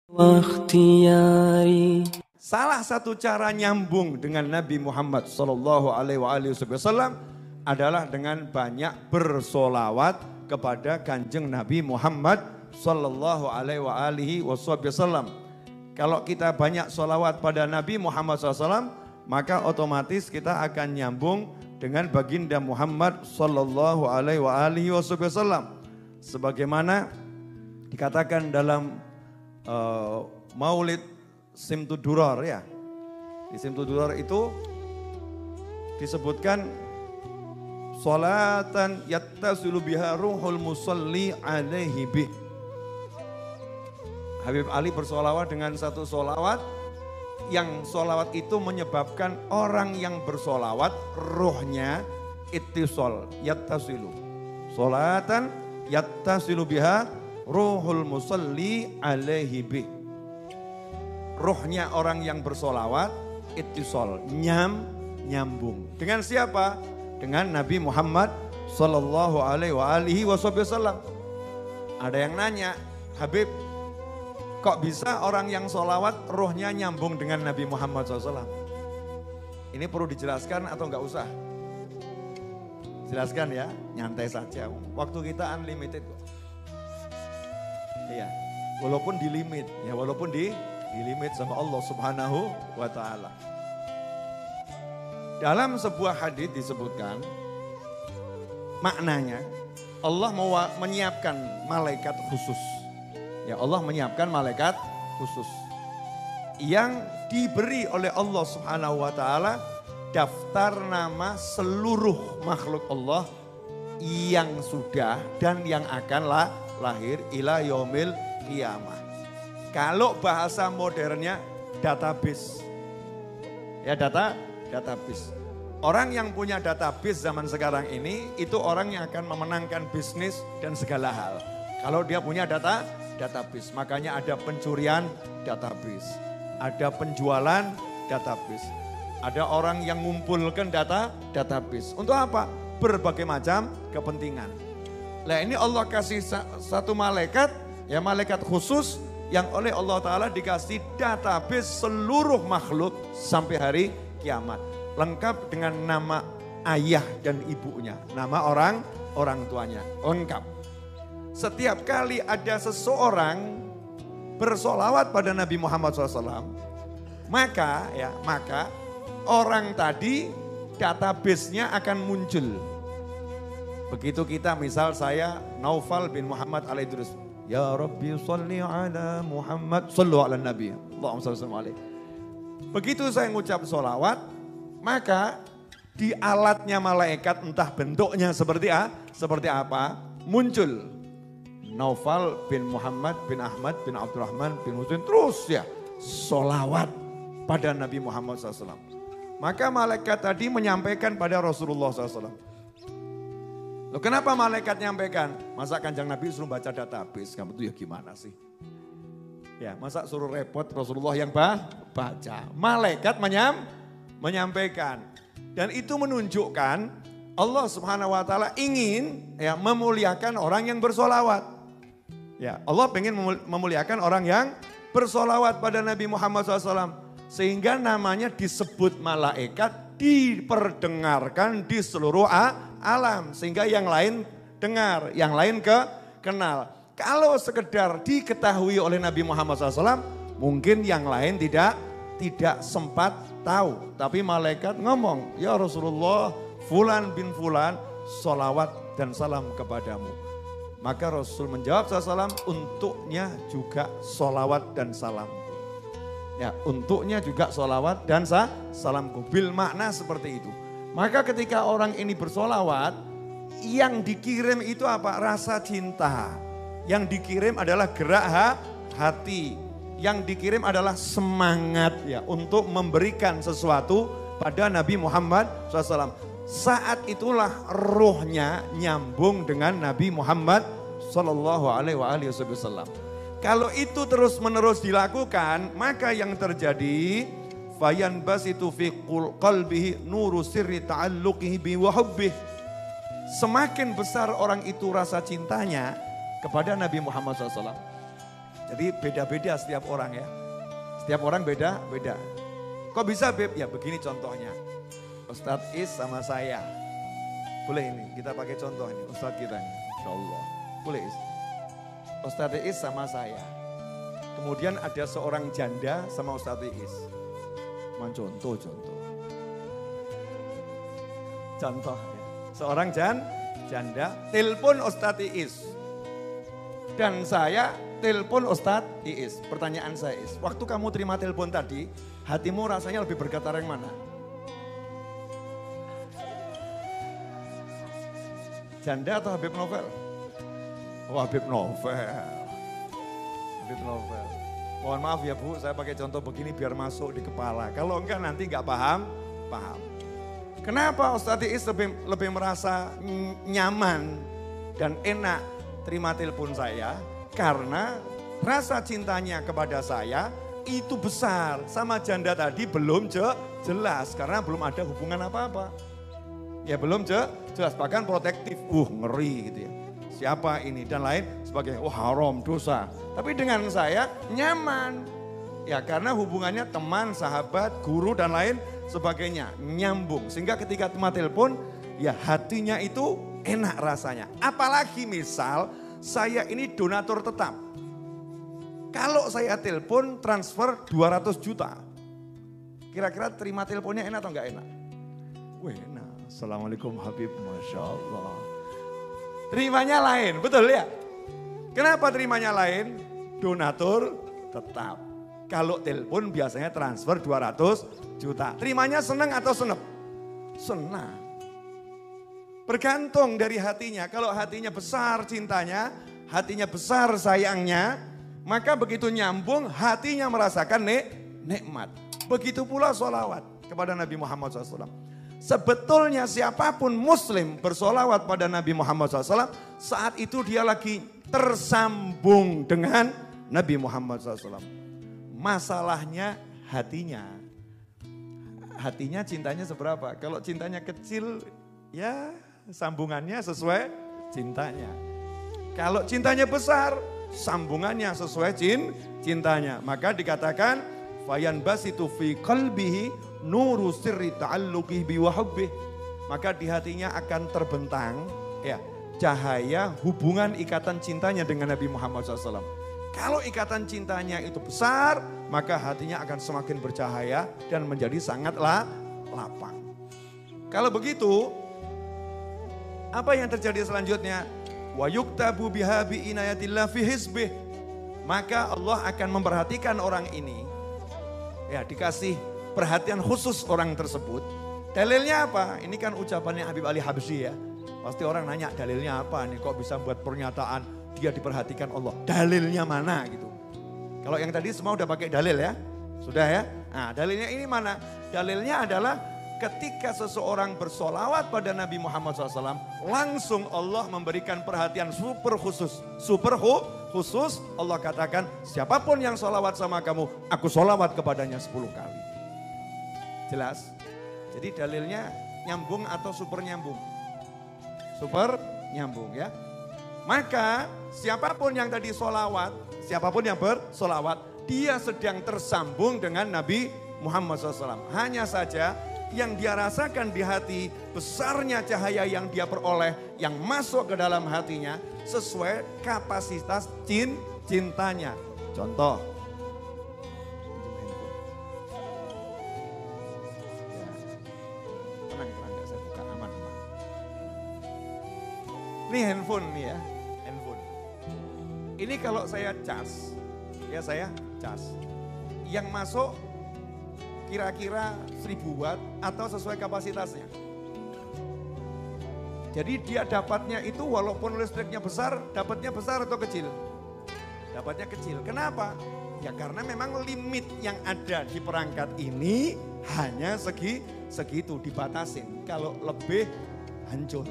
Wakhtiyari. Salah satu cara nyambung dengan Nabi Muhammad SAW adalah dengan banyak bersolawat kepada kanjeng Nabi Muhammad SAW. Kalau kita banyak solawat pada Nabi Muhammad SAW, maka otomatis kita akan nyambung dengan baginda Muhammad SAW. Sebagaimana dikatakan dalam Maulid Simtud Duror ya. Di Simtud Duror itu disebutkan salatan yattasilu biha ruhul musalli alaihi bih. Habib Ali bersolawat dengan satu solawat yang solawat itu menyebabkan orang yang bersolawat ruhnya ittisal yattasilu. Salatan yattasilu biha ruhul musalli alaihi bih. Ruhnya orang yang bersolawat ittisal, nyambung. Dengan siapa? Dengan Nabi Muhammad sallallahu alaihi wasallam. Ada yang nanya, Habib, kok bisa orang yang solawat ruhnya nyambung dengan Nabi Muhammad SAW? Ini perlu dijelaskan atau enggak usah? Jelaskan ya, nyantai saja. Waktu kita unlimited kok. Iya, walaupun di limit, ya walaupun di limit sama Allah Subhanahu wa Ta'ala. Dalam sebuah hadis disebutkan, maknanya Allah mau menyiapkan malaikat khusus. Ya, Allah menyiapkan malaikat khusus yang diberi oleh Allah Subhanahu wa Ta'ala daftar nama seluruh makhluk Allah yang sudah dan yang akan lahir ila yaumil qiyamah. Kalau bahasa modernnya database. Ya, database. Orang yang punya database zaman sekarang ini itu orang yang akan memenangkan bisnis dan segala hal. Kalau dia punya database, makanya ada pencurian database, ada penjualan database, ada orang yang mengumpulkan database. Untuk apa? Berbagai macam kepentingan. Nah, ini Allah kasih satu malaikat, ya malaikat khusus yang oleh Allah Ta'ala dikasih database seluruh makhluk sampai hari kiamat. Lengkap dengan nama ayah dan ibunya, nama orang tuanya, lengkap. Setiap kali ada seseorang bersolawat pada Nabi Muhammad SAW, maka orang tadi database-nya akan muncul. Begitu kita, misal saya Naufal bin Muhammad al-Idris, ya Rabbi salli ala Muhammad, sallu ala Nabi, Allahumma salli alaihi. Begitu saya ngucap solawat, maka di alatnya malaikat, entah bentuknya seperti apa, muncul Naufal bin Muhammad bin Ahmad bin Abdurrahman bin Husain, terus ya solawat pada Nabi Muhammad SAW. Maka malaikat tadi menyampaikan pada Rasulullah SAW. Loh, kenapa malaikat nyampaikan? Masa kanjeng Nabi suruh baca database, kamu tuh ya gimana sih? Ya, masa suruh repot Rasulullah yang baca. Malaikat menyampaikan. Dan itu menunjukkan Allah Subhanahu wa Ta'ala ingin ya memuliakan orang yang bersolawat. Ya, Allah pengen memuliakan orang yang bersolawat pada Nabi Muhammad SAW. Sehingga namanya disebut malaikat, diperdengarkan di seluruh alam. Sehingga yang lain dengar, yang lain kenal. Kalau sekedar diketahui oleh Nabi Muhammad SAW, mungkin yang lain tidak sempat tahu. Tapi malaikat ngomong, ya Rasulullah, fulan bin fulan, solawat dan salam kepadamu. Maka Rasul menjawab SAW, untuknya juga solawat dan salam. Ya, untuknya juga solawat dan salamku. Bil makna seperti itu. Maka ketika orang ini bersolawat, yang dikirim itu apa? Rasa cinta. Yang dikirim adalah gerak hati. Yang dikirim adalah semangat ya untuk memberikan sesuatu pada Nabi Muhammad SAW. Saat itulah ruhnya nyambung dengan Nabi Muhammad SAW. Kalau itu terus menerus dilakukan, maka yang terjadi fayan basitu fi qalbihi nuru sirri ta'alluqihi bi wa hubbih. Semakin besar orang itu rasa cintanya kepada Nabi Muhammad SAW, Jadi beda-beda setiap orang ya. Setiap orang beda-beda. Kok bisa Beb? Ya begini contohnya. Ustadz Is sama saya. Boleh ini, kita pakai contoh ini. Ustadz kita ini, Insya Allah. Boleh Is. Ustadz Is sama saya. Kemudian ada seorang janda sama Ustadz Is. Cuma contoh. Contoh ya. Seorang janda telepon Ustadz Is. Dan saya telepon Ustadz Iis. Pertanyaan saya Is, waktu kamu terima telepon tadi, hatimu rasanya lebih bergetar yang mana? Janda atau Habib Novel? Oh Habib Novel. Habib Novel. Mohon maaf ya Bu, saya pakai contoh begini biar masuk di kepala. Kalau enggak nanti enggak paham. Kenapa Ustadz Iis lebih merasa nyaman dan enak terima telepon saya? Karena rasa cintanya kepada saya itu besar. Sama janda tadi belum jelas karena belum ada hubungan apa-apa. Ya belum jelas, bahkan protektif. Ngeri gitu ya. Siapa ini dan lain sebagainya. Haram, dosa. Tapi dengan saya nyaman. Ya karena hubungannya teman, sahabat, guru dan lain sebagainya. Nyambung. Sehingga ketika terima telepon ya hatinya itu enak rasanya. Apalagi misal saya ini donatur tetap. Kalau saya telepon transfer 200 juta. Kira-kira terima teleponnya enak atau enggak enak? Enak. Assalamualaikum Habib, Masya Allah. Terimanya lain, betul ya? Kenapa terimanya lain? Donatur tetap. Kalau telepon biasanya transfer 200 juta. Terimanya senang atau senep? Senang. Bergantung dari hatinya. Kalau hatinya besar cintanya, hatinya besar sayangnya, maka begitu nyambung hatinya merasakan nikmat. Begitu pula sholawat kepada Nabi Muhammad SAW. Sebetulnya siapapun muslim bersolawat pada Nabi Muhammad SAW, saat itu dia lagi tersambung dengan Nabi Muhammad SAW. Masalahnya hatinya. Hatinya cintanya seberapa? Kalau cintanya kecil ya sambungannya sesuai cintanya. Kalau cintanya besar, sambungannya sesuai cintanya. Maka dikatakan fayan basitu fi qalbihi nuru sirri ta'alluqihi bi wa hubbih. Maka di hatinya akan terbentang ya cahaya hubungan ikatan cintanya dengan Nabi Muhammad SAW. Kalau ikatan cintanya itu besar, maka hatinya akan semakin bercahaya dan menjadi sangatlah lapang. Kalau begitu, apa yang terjadi selanjutnya? Wa yuktabu biha bi inayatillah fi hizbih. Maka Allah akan memperhatikan orang ini. Ya, dikasih perhatian khusus orang tersebut. Dalilnya apa? Ini kan ucapannya Habib Ali Habsyi ya. Pasti orang nanya dalilnya apa nih, kok bisa buat pernyataan dia diperhatikan Allah. Dalilnya mana gitu. Kalau yang tadi semua udah pakai dalil ya. Sudah ya. Nah dalilnya ini mana? Dalilnya adalah ketika seseorang bersolawat pada Nabi Muhammad SAW, langsung Allah memberikan perhatian super khusus. Super khusus Allah katakan, siapapun yang solawat sama kamu, aku solawat kepadanya 10 kali. Jelas? Jadi dalilnya nyambung atau super nyambung? Super nyambung ya. Maka siapapun yang tadi solawat, siapapun yang bersolawat, dia sedang tersambung dengan Nabi Muhammad SAW. Hanya saja yang dia rasakan di hati, besarnya cahaya yang dia peroleh, yang masuk ke dalam hatinya, sesuai kapasitas cintanya. Contoh. Tenang, saya buka aman. Ini handphone nih ya, handphone. Ini kalau saya cas, ya saya cas. Yang masuk kira-kira 1000 watt atau sesuai kapasitasnya. Jadi dia dapatnya itu walaupun listriknya besar, dapatnya besar atau kecil? Dapatnya kecil. Kenapa? Ya karena memang limit yang ada di perangkat ini hanya segitu dibatasin. Kalau lebih hancur.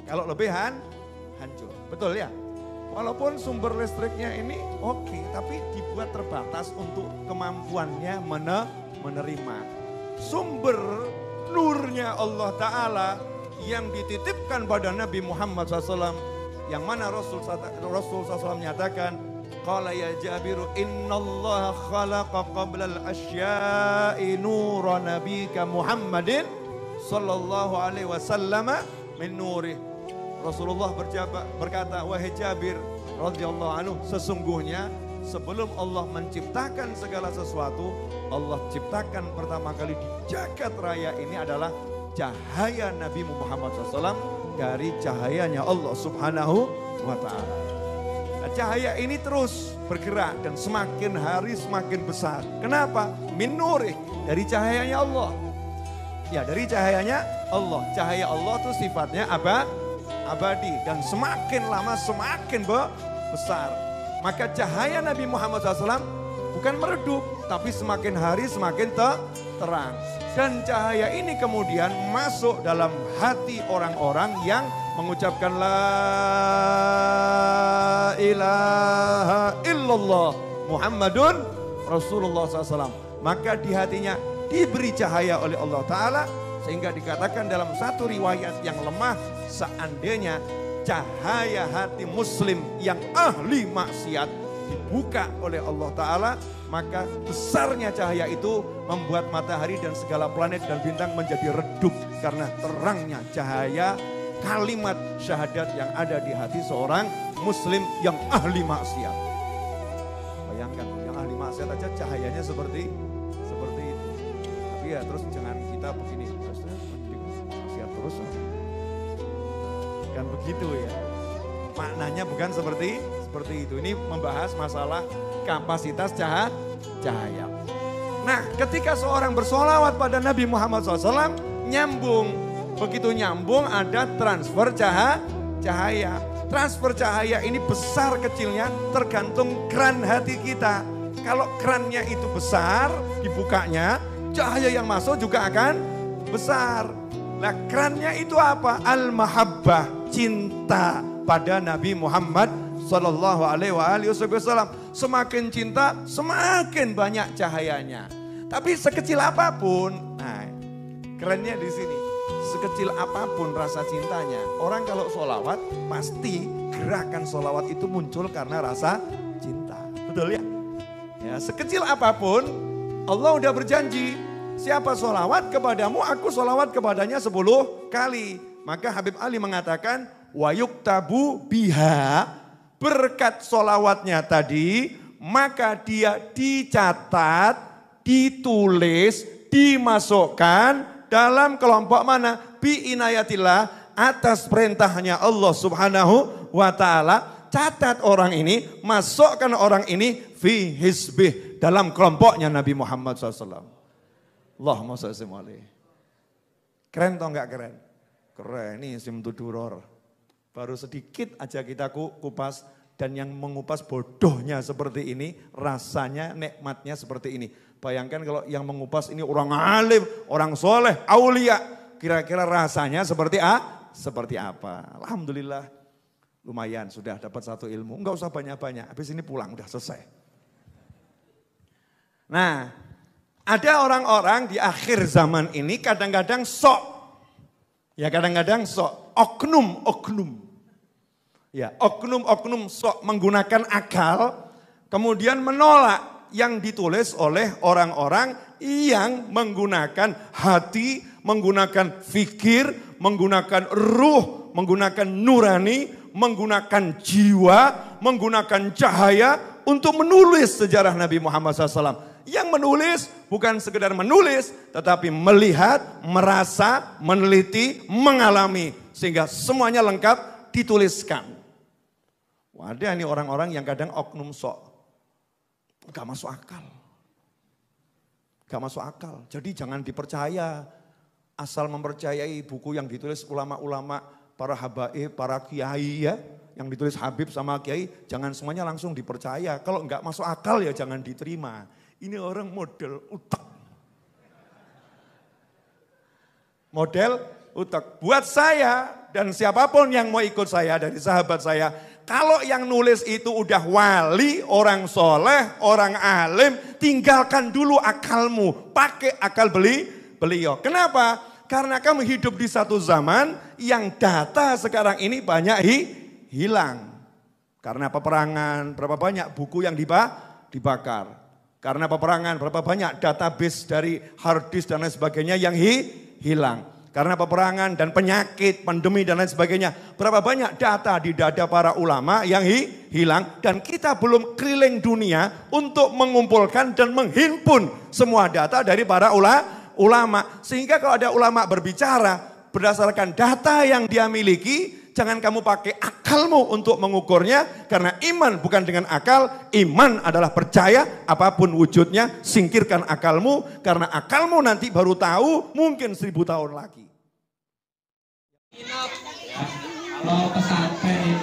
Kalau lebih hancur. Betul ya? Walaupun sumber listriknya ini oke, tapi dibuat terbatas untuk kemampuannya menerima. Sumber nurnya Allah Ta'ala yang dititipkan pada Nabi Muhammad SAW. Yang mana Rasul SAW menyatakan, Qala ya Jabiru innallaha khalaqa qablal asya'i nura nabika Muhammadin sallallahu alaihi wasallam min nurih. Rasulullah berkata, wahai Jabir radhiyallahu anhu, sesungguhnya sebelum Allah menciptakan segala sesuatu, Allah ciptakan pertama kali di jagat raya ini adalah cahaya Nabi Muhammad SAW dari cahayanya Allah Subhanahu wa Ta'ala. Nah, cahaya ini terus bergerak dan semakin hari semakin besar. Kenapa? Min nurih, dari cahayanya Allah. Ya, dari cahayanya Allah. Cahaya Allah itu sifatnya abadi dan semakin lama semakin besar. Maka cahaya Nabi Muhammad SAW bukan meredup, tapi semakin hari semakin terang. Dan cahaya ini kemudian masuk dalam hati orang-orang yang mengucapkan la ilaha illallah Muhammadun Rasulullah SAW. Maka di hatinya diberi cahaya oleh Allah Ta'ala, sehingga dikatakan dalam satu riwayat yang lemah, seandainya cahaya hati muslim yang ahli maksiat dibuka oleh Allah Ta'ala, maka besarnya cahaya itu membuat matahari dan segala planet dan bintang menjadi redup karena terangnya cahaya kalimat syahadat yang ada di hati seorang muslim yang ahli maksiat. Bayangkan, yang ahli maksiat aja cahayanya seperti itu. Tapi ya terus jangan kita begini, terus maksiat terus. Kan begitu ya. Maknanya bukan seperti itu. Ini membahas masalah kapasitas cahaya. Nah, ketika seorang bersolawat pada Nabi Muhammad SAW, nyambung. Begitu nyambung ada transfer cahaya. Transfer cahaya ini besar kecilnya tergantung keran hati kita. Kalau kerannya itu besar, dibukanya, cahaya yang masuk juga akan besar. Nah, kerannya itu apa? Al-mahabbah, cinta pada Nabi Muhammad sallallahu alaihi wasallam. Semakin cinta, semakin banyak cahayanya. Tapi sekecil apapun, nah kerennya di sini, sekecil apapun rasa cintanya, orang kalau sholawat pasti gerakan sholawat itu muncul karena rasa cinta. Betul ya? Ya, sekecil apapun Allah udah berjanji, siapa sholawat kepadamu, aku sholawat kepadanya 10 kali. Maka Habib Ali mengatakan, wa yuktabu biha, berkat sholawatnya tadi, maka dia dicatat, ditulis, dimasukkan dalam kelompok mana? Bi inayatillah, atas perintahnya Allah Subhanahu wa Ta'ala. Catat orang ini, masukkan orang ini fi hizbih, dalam kelompoknya Nabi Muhammad SAW. Allahumma sholli alaihi. Keren atau enggak keren? Keren, ini simtu duror. Baru sedikit aja kita kupas, dan yang mengupas bodohnya seperti ini, rasanya nikmatnya seperti ini. Bayangkan kalau yang mengupas ini orang alim, orang soleh, aulia, kira-kira rasanya seperti apa? Alhamdulillah, lumayan sudah dapat satu ilmu, enggak usah banyak-banyak, habis ini pulang udah selesai. Nah, ada orang-orang di akhir zaman ini kadang-kadang sok, ya kadang-kadang sok, oknum. Ya, oknum-oknum sok menggunakan akal, kemudian menolak yang ditulis oleh orang-orang yang menggunakan hati, menggunakan fikir, menggunakan ruh, menggunakan nurani, menggunakan jiwa, menggunakan cahaya untuk menulis sejarah Nabi Muhammad SAW. Yang menulis bukan sekedar menulis, tetapi melihat, merasa, meneliti, mengalami, sehingga semuanya lengkap dituliskan. Ada ini orang-orang yang kadang oknum sok. Gak masuk akal. Gak masuk akal. Jadi jangan dipercaya. Asal mempercayai buku yang ditulis ulama-ulama, para habaib, para kiai ya. Yang ditulis Habib sama kiai, jangan semuanya langsung dipercaya. Kalau gak masuk akal ya jangan diterima. Ini orang model utak. Model utak. Buat saya dan siapapun yang mau ikut saya dari sahabat saya, kalau yang nulis itu udah wali, orang soleh, orang alim, tinggalkan dulu akalmu. Pakai akal beliau. Kenapa? Karena kamu hidup di satu zaman yang data sekarang ini banyak hilang. Karena peperangan, berapa banyak buku yang dibakar. Karena peperangan, berapa banyak database dari hard disk dan lain sebagainya yang hilang. Karena peperangan dan penyakit, pandemi dan lain sebagainya. Berapa banyak data di dada para ulama yang hilang. Dan kita belum keliling dunia untuk mengumpulkan dan menghimpun semua data dari para ulama. Sehingga kalau ada ulama berbicara berdasarkan data yang dia miliki, jangan kamu pakai akalmu untuk mengukurnya, karena iman bukan dengan akal, iman adalah percaya apapun wujudnya, singkirkan akalmu, karena akalmu nanti baru tahu mungkin 1000 tahun lagi. Kalau pesantren